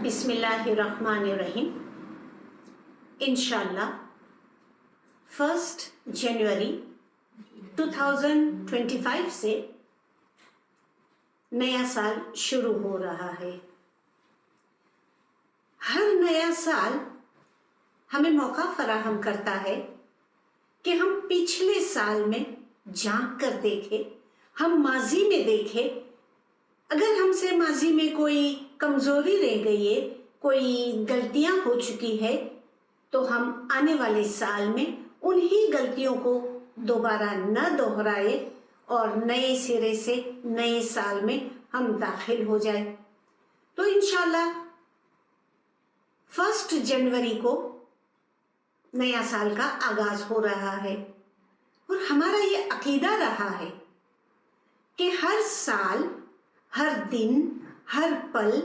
बिस्मिल्लाहिर्रहमानिर्रहीम। इंशाअल्लाह 1 जनवरी 2025 से नया साल शुरू हो रहा है। हर नया साल हमें मौका फराहम करता है कि हम पिछले साल में झांक कर देखें, हम माजी में देखें। अगर हमसे माजी में कोई कमजोरी रह गई है, कोई गलतियां हो चुकी है, तो हम आने वाले साल में उन्हीं गलतियों को दोबारा न दोहराए और नए सिरे से नए साल में हम दाखिल हो जाए। तो इंशाल्लाह 1 जनवरी को नया साल का आगाज हो रहा है और हमारा ये अकीदा रहा है कि हर साल, हर दिन, हर पल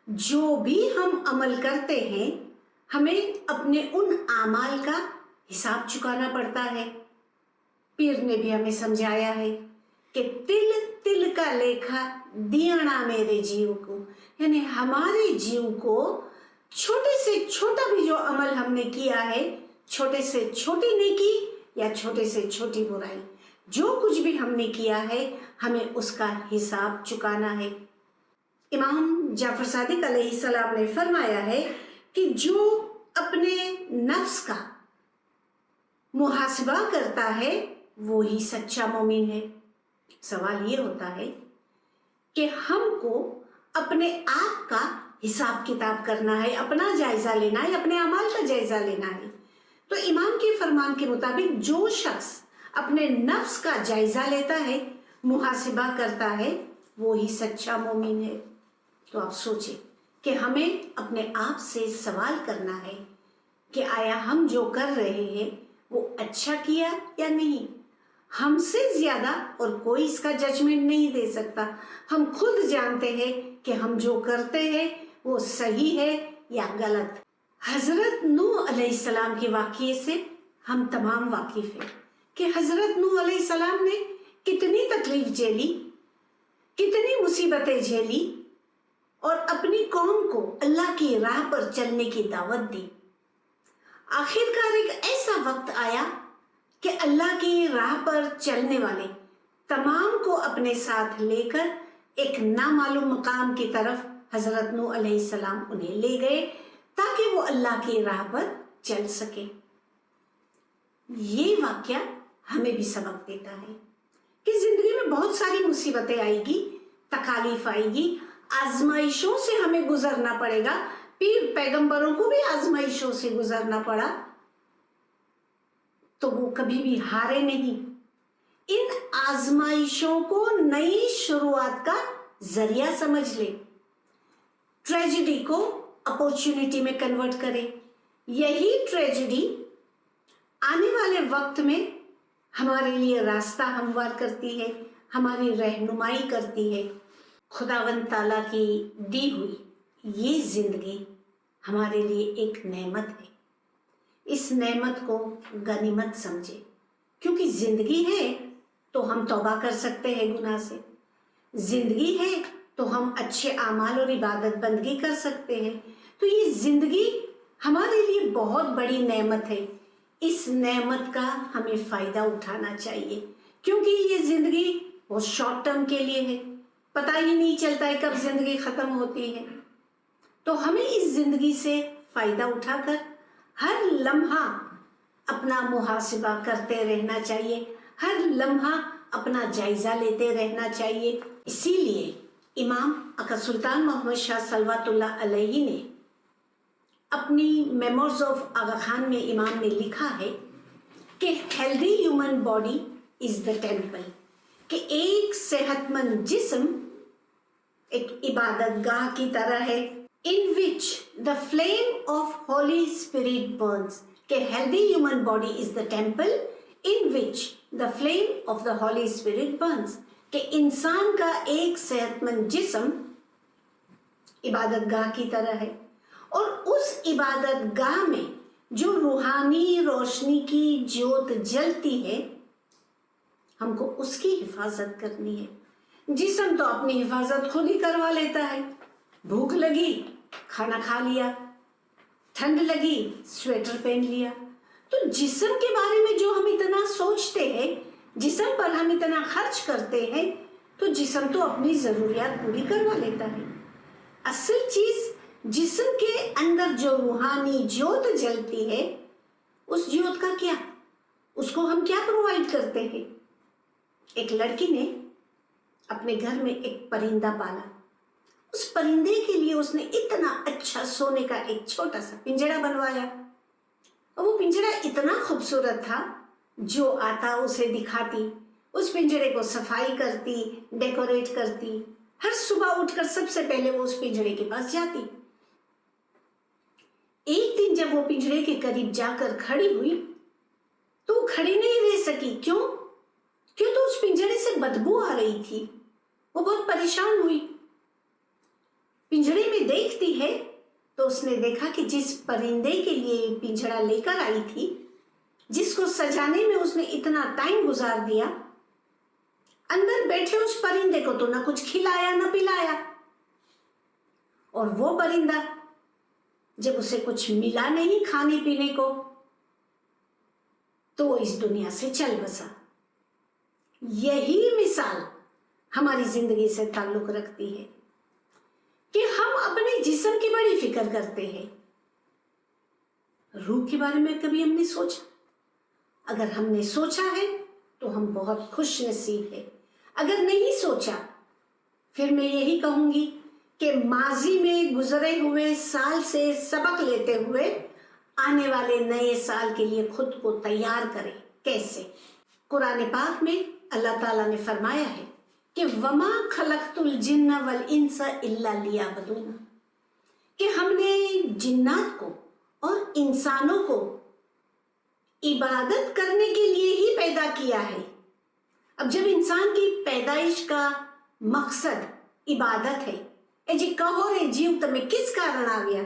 जो भी हम अमल करते हैं, हमें अपने उन आमाल का हिसाब चुकाना पड़ता है। पीर ने भी हमें समझाया है कि तिल तिल का लेखा दियाना मेरे जीव को, यानी हमारे जीव को छोटे से छोटा भी जो अमल हमने किया है, छोटे से छोटी नेकी या छोटे से छोटी बुराई, जो कुछ भी हमने किया है, हमें उसका हिसाब चुकाना है। इमाम जाफर सादिक अलैहिस्सलाम ने फरमाया है कि जो अपने नफ्स का मुहासिबा करता है वो ही सच्चा मोमिन है। सवाल ये होता है कि हमको अपने आप का हिसाब किताब करना है, अपना जायजा लेना है, अपने अमाल का जायजा लेना है। तो इमाम के फरमान के मुताबिक जो शख्स अपने नफ्स का जायजा लेता है, मुहासिबा करता है, वो ही सच्चा मोमिन है। तो आप सोचें कि हमें अपने आप से सवाल करना है कि आया हम जो कर रहे हैं वो अच्छा किया या नहीं। हमसे ज्यादा और कोई इसका जजमेंट नहीं दे सकता। हम खुद जानते हैं कि हम जो करते हैं वो सही है या गलत। हजरत नूह अलैहिस्सलाम के वाक़ये से हम तमाम वाकिफ हैं कि हजरत नूह अलैहिस्सलाम ने कितनी तकलीफ झेली, कितनी मुसीबतें झेली और अपनी कौम को अल्लाह की राह पर चलने की दावत दी। आखिरकार एक ऐसा वक्त आया कि अल्लाह की राह पर चलने वाले तमाम को अपने साथ लेकर एक नामालूम मकाम की तरफ हजरत नूह अलैहिस्सलाम उन्हें ले गए ताकि वो अल्लाह की राह पर चल सके। ये वाकया हमें भी सबक देता है कि जिंदगी में बहुत सारी मुसीबतें आएगी, तकालीफ आएगी, आजमाइशों से हमें गुजरना पड़ेगा। पीर पैगंबरों को भी आजमाइशों से गुजरना पड़ा, तो वो कभी भी हारे नहीं। इन आजमाइशों को नई शुरुआत का जरिया समझ ले, ट्रेजेडी को अपॉर्चुनिटी में कन्वर्ट करे। यही ट्रेजेडी आने वाले वक्त में हमारे लिए रास्ता हमवार करती है, हमारी रहनुमाई करती है। खुदावंद ताला की दी हुई ये जिंदगी हमारे लिए एक नेमत है। इस नेमत को गनीमत समझे, क्योंकि जिंदगी है तो हम तौबा कर सकते हैं गुनाह से, जिंदगी है तो हम अच्छे आमाल और इबादत बंदगी कर सकते हैं। तो ये जिंदगी हमारे लिए बहुत बड़ी नेमत है। इस नेमत का हमें फायदा उठाना चाहिए, क्योंकि ये जिंदगी बहुत शॉर्ट टर्म के लिए है। पता ही नहीं चलता है कब जिंदगी खत्म होती है। तो हमें इस जिंदगी से फायदा उठाकर हर लम्हा अपना मुहासिबा करते रहना चाहिए, हर लम्हा अपना जायजा लेते रहना चाहिए। इसीलिए इमाम अका सुल्तान मोहम्मद शाह सलवातुल्लाह अलैहि ने अपनी मेमोरीज ऑफ आगा खान में इमाम ने लिखा है कि healthy human body is the temple, कि एक सेहतमंद जिस्म एक इबादत गाह की तरह है, in which the flame of Holy Spirit burns, कि healthy human body is the temple in which the flame of the Holy Spirit burns, कि इंसान का एक सेहतमंद जिस्म इबादत गाह की तरह है और उस इबादत गाह में जो रूहानी रोशनी की ज्योत जलती है, हमको उसकी हिफाजत करनी है। जिस्म तो अपनी हिफाजत खुद ही करवा लेता है। भूख लगी खाना खा लिया, ठंड लगी स्वेटर पहन लिया। तो जिस्म के बारे में जो हम इतना सोचते हैं, जिस्म पर हम इतना खर्च करते हैं, तो जिस्म तो अपनी जरूरियात पूरी करवा लेता है। असल चीज जिस्म के अंदर जो रूहानी ज्योत जलती है, उस ज्योत का क्या, उसको हम क्या प्रोवाइड करते हैं। एक लड़की ने अपने घर में एक परिंदा पाला। उस परिंदे के लिए उसने इतना अच्छा सोने का एक छोटा सा पिंजरा बनवाया, और वो पिंजरा इतना खूबसूरत था, जो आता उसे दिखाती, उस पिंजरे को सफाई करती, डेकोरेट करती। हर सुबह उठकर सबसे पहले वो उस पिंजरे के पास जाती। एक दिन जब वो पिंजरे के करीब जाकर खड़ी हुई, तो वो खड़ी नहीं रह सकी। क्यों? क्यों? तो उस पिंजरे से बदबू आ रही थी। वो बहुत परेशान हुई। पिंजरे में देखती है तो उसने देखा कि जिस परिंदे के लिए पिंजरा लेकर आई थी, जिसको सजाने में उसने इतना टाइम गुजार दिया, अंदर बैठे उस परिंदे को तो ना कुछ खिलाया ना पिलाया। और वो परिंदा जब उसे कुछ मिला नहीं खाने पीने को, तो वो इस दुनिया से चल बसा। यही मिसाल हमारी जिंदगी से ताल्लुक रखती है कि हम अपने जिस्म की बड़ी फिक्र करते हैं, रूह के बारे में कभी हमने सोचा? अगर हमने सोचा है तो हम बहुत खुश नसीब है। अगर नहीं सोचा, फिर मैं यही कहूंगी कि माजी में गुजरे हुए साल से सबक लेते हुए आने वाले नए साल के लिए खुद को तैयार करें। कैसे? कुरान पाक में अल्लाह ताला ने फरमाया है कि वमा खलक़तुल जिन्ना वल इंसा इल्ला लियाबुदून, कि हमने जिन्नात को और इंसानों को इबादत करने के लिए ही पैदा किया है। अब जब इंसान की पैदाइश का मकसद इबादत है, ए जी कहो रे जीव तमे किस कारण आ गया,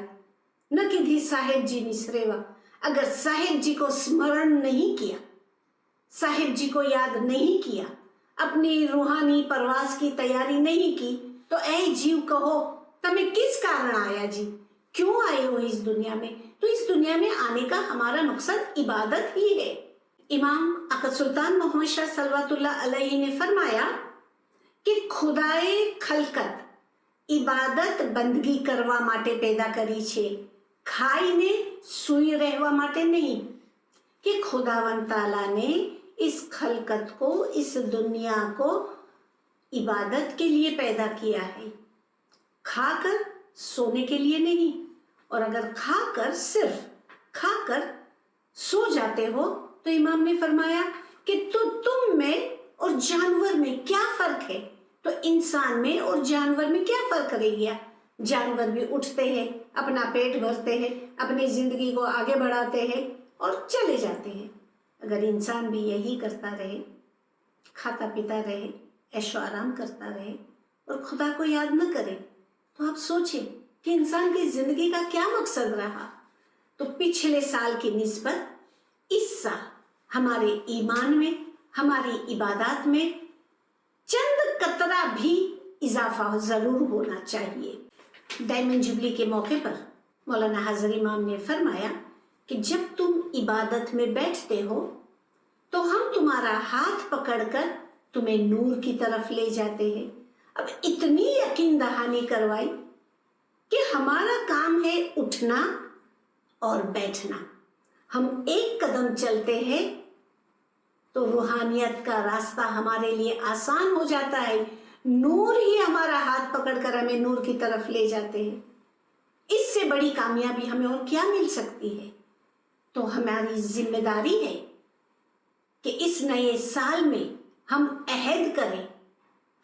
न किधी साहेब जी निसरेवा। अगर साहेब जी को स्मरण नहीं किया, साहेब जी को याद नहीं किया, अपनी रूहानी परवास की तैयारी नहीं की, तो ऐ जीव कहो तमे किस कारण आया जी, क्यों आए हो इस दुनिया में? तो इस दुनिया में आने का हमारा मकसद इबादत ही है। इमाम अकद सुल्तान मोहम्मद शाह सल्लल्लाहु अलैहि ने फरमाया कि खुदाए खलकत इबादत બંદગી કરવા માટે पैदा કરી છે, ખાઈને સૂઈ રહેવા માટે नहीं। कि खुदावंद ताला ने इस खलकत को, इस दुनिया को इबादत के लिए पैदा किया है, खाकर सोने के लिए नहीं। और अगर खाकर, सिर्फ खाकर सो जाते हो, तो इमाम ने फरमाया कि तो तुम में और जानवर में क्या फर्क है? तो इंसान में और जानवर में क्या फर्क रह गया? जानवर भी उठते हैं, अपना पेट भरते हैं, अपनी जिंदगी को आगे बढ़ाते हैं और चले जाते हैं। अगर इंसान भी यही करता रहे, खाता पीता रहे, ऐशो आराम करता रहे और खुदा को याद न करे, तो आप सोचें कि इंसान की जिंदगी का क्या मकसद रहा। तो पिछले साल की निस्बत इस साल हमारे ईमान में, हमारी इबादत में चंद कतरा भी इजाफा जरूर होना चाहिए। डायमंड जुबली के मौके पर मौलाना हाजिर इमाम ने फरमाया कि जब तुम इबादत में बैठते हो, तो हम तुम्हारा हाथ पकड़कर तुम्हें नूर की तरफ ले जाते हैं। अब इतनी यकीन दहानी करवाई कि हमारा काम है उठना और बैठना। हम एक कदम चलते हैं तो रूहानियत का रास्ता हमारे लिए आसान हो जाता है। नूर ही हमारा हाथ पकड़कर हमें नूर की तरफ ले जाते हैं। इससे बड़ी कामयाबी हमें और क्या मिल सकती है? तो हमारी जिम्मेदारी है कि इस नए साल में हम अहद करें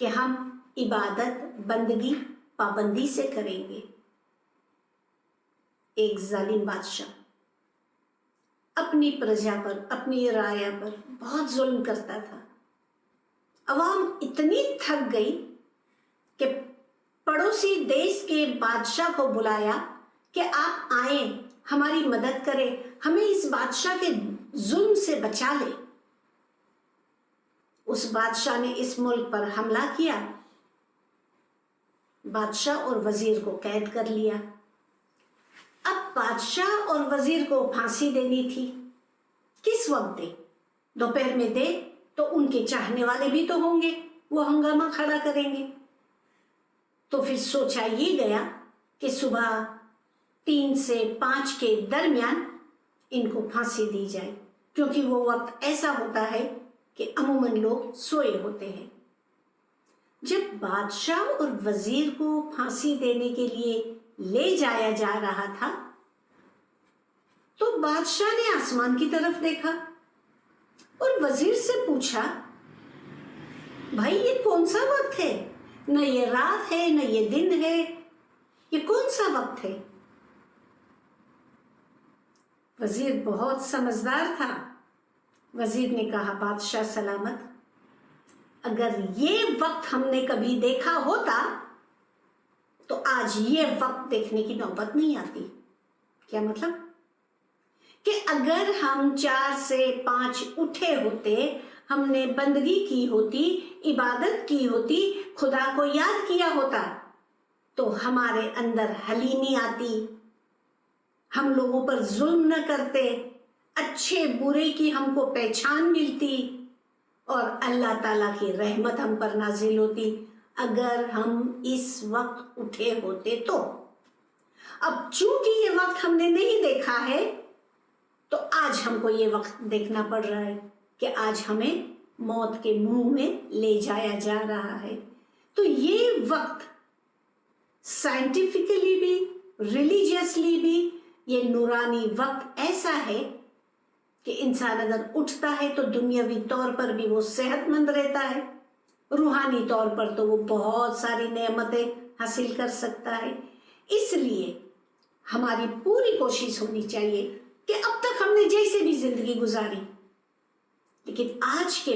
कि हम इबादत, बंदगी, पाबंदी से करेंगे। एक जालिम बादशाह अपनी प्रजा पर, अपनी राया पर बहुत जुल्म करता था। अवाम इतनी थक गई कि पड़ोसी देश के बादशाह को बुलाया कि आप आए, हमारी मदद करें, हमें इस बादशाह के जुल्म से बचा ले। उस बादशाह ने इस मुल्क पर हमला किया, बादशाह और वजीर को कैद कर लिया, अब बादशाह और वजीर को फांसी देनी थी, किस वक्त दे? दोपहर में दे तो उनके चाहने वाले भी तो होंगे, वो हंगामा खड़ा करेंगे। तो फिर सोचा ये गया कि सुबह 3 से 5 के दरमियान इनको फांसी दी जाए, क्योंकि वो वक्त ऐसा होता है कि अमूमन लोग सोए होते हैं। जब बादशाह और वजीर को फांसी देने के लिए ले जाया जा रहा था तो बादशाह ने आसमान की तरफ देखा और वजीर से पूछा, भाई ये कौन सा वक्त है? न ये रात है न ये दिन है, ये कौन सा वक्त है? वजीर बहुत समझदार था। वजीर ने कहा, बादशाह सलामत, अगर ये वक्त हमने कभी देखा होता तो आज ये वक्त देखने की नौबत नहीं आती। क्या मतलब? कि अगर हम 4 से 5 उठे होते, हमने बंदगी की होती, इबादत की होती, खुदा को याद किया होता, तो हमारे अंदर हलीमी आती, हम लोगों पर जुल्म न करते, अच्छे बुरे की हमको पहचान मिलती और अल्लाह ताला की रहमत हम पर नाजिल होती अगर हम इस वक्त उठे होते तो। अब चूंकि ये वक्त हमने नहीं देखा है तो आज हमको ये वक्त देखना पड़ रहा है कि आज हमें मौत के मुंह में ले जाया जा रहा है। तो ये वक्त साइंटिफिकली भी, रिलीजियसली भी, ये नूरानी वक्त ऐसा है कि इंसान अगर उठता है तो दुनियावी तौर पर भी वो सेहतमंद रहता है, रूहानी तौर पर तो वो बहुत सारी नेमतें हासिल कर सकता है। इसलिए हमारी पूरी कोशिश होनी चाहिए कि अब तक हमने जैसे भी जिंदगी गुजारी, लेकिन आज के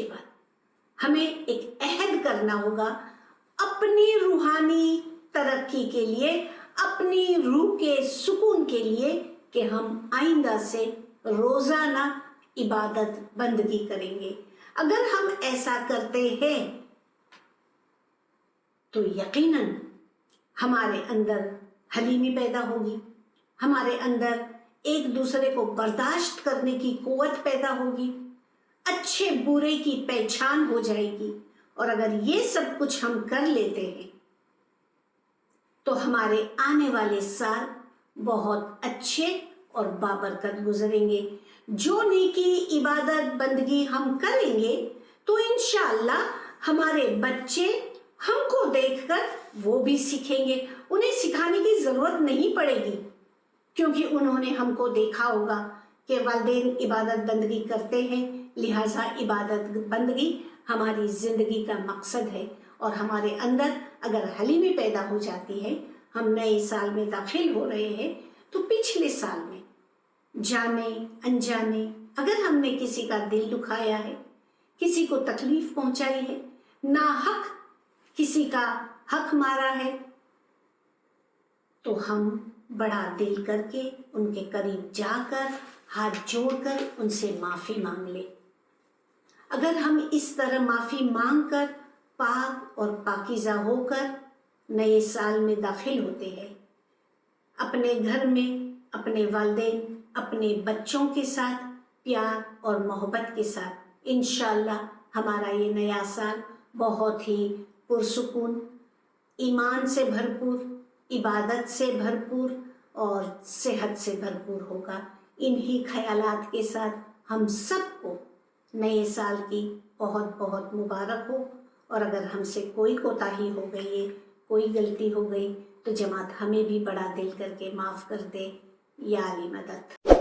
बाद हमें एक अहद करना होगा अपनी रूहानी तरक्की के लिए, अपनी रूह के सुकून के लिए, कि हम आइंदा से रोजाना इबादत बंदगी करेंगे। अगर हम ऐसा करते हैं तो यकीनन हमारे अंदर हलीमी पैदा होगी, हमारे अंदर एक दूसरे को बर्दाश्त करने की कुव्वत पैदा होगी, अच्छे बुरे की पहचान हो जाएगी। और अगर ये सब कुछ हम कर लेते हैं तो हमारे आने वाले साल बहुत अच्छे और बाबरकत गुजरेंगे। जो नेकी इबादत बंदगी हम करेंगे तो इंशाअल्लाह हमारे बच्चे हमको देखकर वो भी सीखेंगे। उन्हें सिखाने की जरूरत नहीं पड़ेगी, क्योंकि उन्होंने हमको देखा होगा कि वालिदैन इबादत बंदगी करते हैं, लिहाजा इबादत बंदगी हमारी जिंदगी का मकसद है। और हमारे अंदर अगर हलीमी पैदा हो जाती है, हम नए साल में दाखिल हो रहे हैं, तो पिछले साल में जाने अनजाने अगर हमने किसी का दिल दुखाया है, किसी को तकलीफ पहुंचाई है, नाहक किसी का हक मारा है, तो हम बड़ा दिल करके उनके करीब जाकर हाथ जोड़कर उनसे माफी मांग ले। अगर हम इस तरह माफी मांगकर पाक और पाकीज़ा होकर नए साल में दाखिल होते हैं, अपने घर में अपने वालिदैन अपने बच्चों के साथ प्यार और मोहब्बत के साथ, इंशाअल्लाह हमारा ये नया साल बहुत ही पुरसुकून, ईमान से भरपूर, इबादत से भरपूर और सेहत से भरपूर होगा। इन्हीं ख्यालात के साथ हम सबको नए साल की बहुत बहुत मुबारक हो। और अगर हमसे कोई कोताही हो गई है, कोई गलती हो गई, तो जमात हमें भी बड़ा दिल करके माफ़ कर दे। या अली मदद।